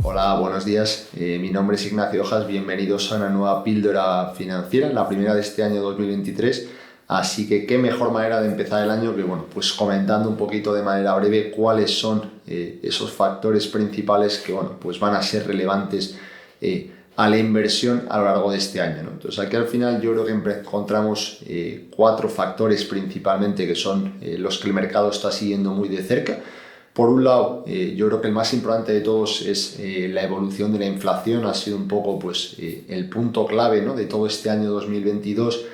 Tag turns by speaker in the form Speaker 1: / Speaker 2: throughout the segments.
Speaker 1: Hola, buenos días. Mi nombre es Ignacio Hojas. Bienvenidos a una nueva píldora financiera, la primera de este año 2023. Así que qué mejor manera de empezar el año que, pues comentando un poquito de manera breve cuáles son esos factores principales que, pues van a ser relevantes a la inversión a lo largo de este año, ¿no? Entonces aquí al final yo creo que encontramos 4 factores principalmente que son los que el mercado está siguiendo muy de cerca. Por un lado, yo creo que el más importante de todos es la evolución de la inflación. Ha sido un poco pues, el punto clave, ¿no?, de todo este año 2022,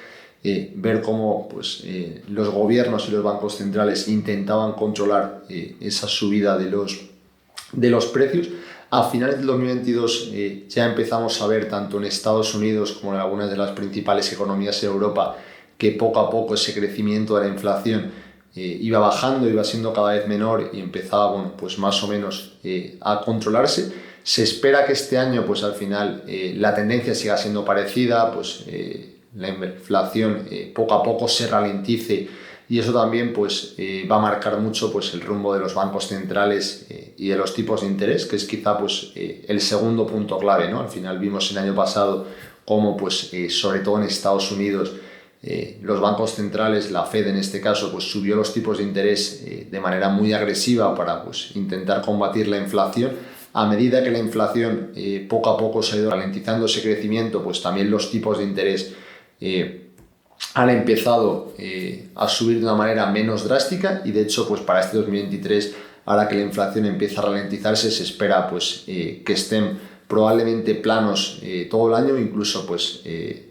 Speaker 1: ver cómo pues, los gobiernos y los bancos centrales intentaban controlar esa subida de los precios. A finales del 2022 ya empezamos a ver tanto en Estados Unidos como en algunas de las principales economías de Europa que poco a poco ese crecimiento de la inflación iba bajando, iba siendo cada vez menor y empezaba pues más o menos a controlarse. Se espera que este año pues al final la tendencia siga siendo parecida, pues la inflación poco a poco se ralentice y eso también pues, va a marcar mucho pues, el rumbo de los bancos centrales y de los tipos de interés, que es quizá pues, el segundo punto clave, ¿no? Al final vimos el año pasado cómo pues, sobre todo en Estados Unidos los bancos centrales, la Fed en este caso, pues, subió los tipos de interés de manera muy agresiva para pues, intentar combatir la inflación. A medida que la inflación poco a poco se ha ido ralentizando ese crecimiento, pues también los tipos de interés han empezado a subir de una manera menos drástica y de hecho pues para este 2023, ahora que la inflación empieza a ralentizarse, se espera pues, que estén probablemente planos todo el año. Incluso pues,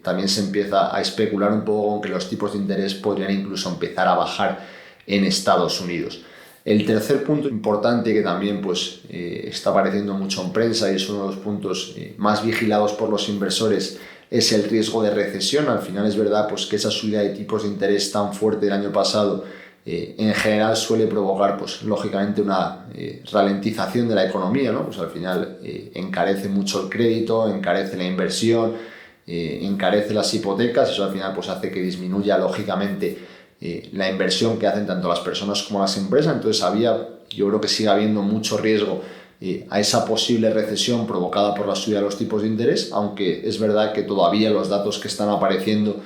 Speaker 1: también se empieza a especular un poco con que los tipos de interés podrían incluso empezar a bajar en Estados Unidos. El tercer punto importante que también pues, está apareciendo mucho en prensa y es uno de los puntos más vigilados por los inversores es el riesgo de recesión. Al final es verdad pues, que esa subida de tipos de interés tan fuerte del año pasado en general suele provocar pues, lógicamente una ralentización de la economía, ¿no? Pues al final encarece mucho el crédito, encarece la inversión, encarece las hipotecas. Eso al final pues, hace que disminuya lógicamente la inversión que hacen tanto las personas como las empresas. Entonces yo creo que sigue habiendo mucho riesgo a esa posible recesión provocada por la subida de los tipos de interés, aunque es verdad que todavía los datos que están apareciendo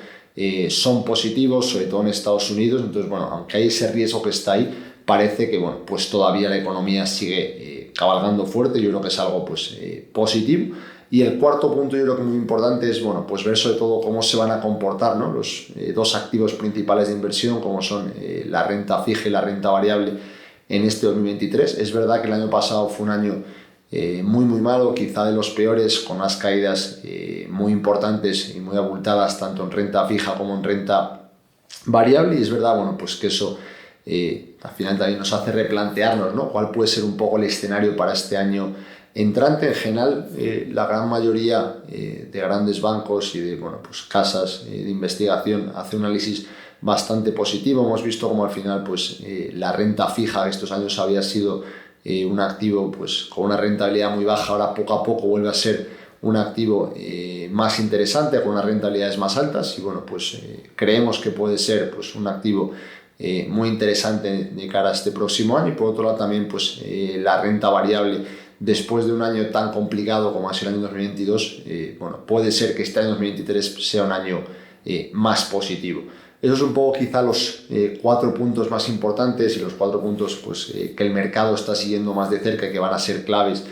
Speaker 1: son positivos, sobre todo en Estados Unidos. Entonces, aunque hay ese riesgo que está ahí, parece que pues todavía la economía sigue cabalgando fuerte. Yo creo que es algo pues, positivo. Y el cuarto punto yo creo que muy importante es pues ver sobre todo cómo se van a comportar, ¿no?, los dos activos principales de inversión, como son la renta fija y la renta variable en este 2023. Es verdad que el año pasado fue un año muy malo, quizá de los peores, con unas caídas muy importantes y muy abultadas tanto en renta fija como en renta variable. Y es verdad pues que eso al final también nos hace replantearnos, ¿no?, cuál puede ser un poco el escenario para este año entrante. En general, la gran mayoría de grandes bancos y de pues, casas de investigación hace un análisis bastante positivo. Hemos visto como al final pues, la renta fija de estos años había sido un activo pues, con una rentabilidad muy baja. Ahora poco a poco vuelve a ser un activo más interesante, con unas rentabilidades más altas, y pues creemos que puede ser pues, un activo muy interesante de cara a este próximo año. Y por otro lado también pues, la renta variable, después de un año tan complicado como ha sido el año 2022, puede ser que este año 2023 sea un año más positivo. Esos son un poco quizá los 4 puntos más importantes y los 4 puntos pues, que el mercado está siguiendo más de cerca y que van a ser claves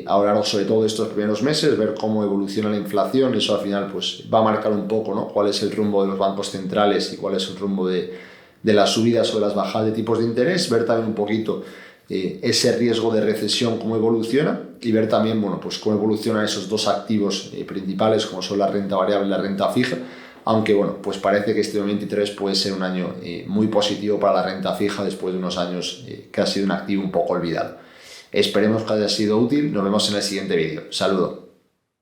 Speaker 1: a lo largo sobre todo de estos primeros meses. Ver cómo evoluciona la inflación, eso al final pues, va a marcar un poco, ¿no?, cuál es el rumbo de los bancos centrales y cuál es el rumbo de las subidas o de las bajadas de tipos de interés. Ver también un poquito ese riesgo de recesión, cómo evoluciona, y ver también pues cómo evolucionan esos dos activos principales como son la renta variable y la renta fija. Aunque pues parece que este 2023 puede ser un año muy positivo para la renta fija después de unos años que ha sido un activo un poco olvidado. Esperemos que haya sido útil. Nos vemos en el siguiente vídeo. Saludos.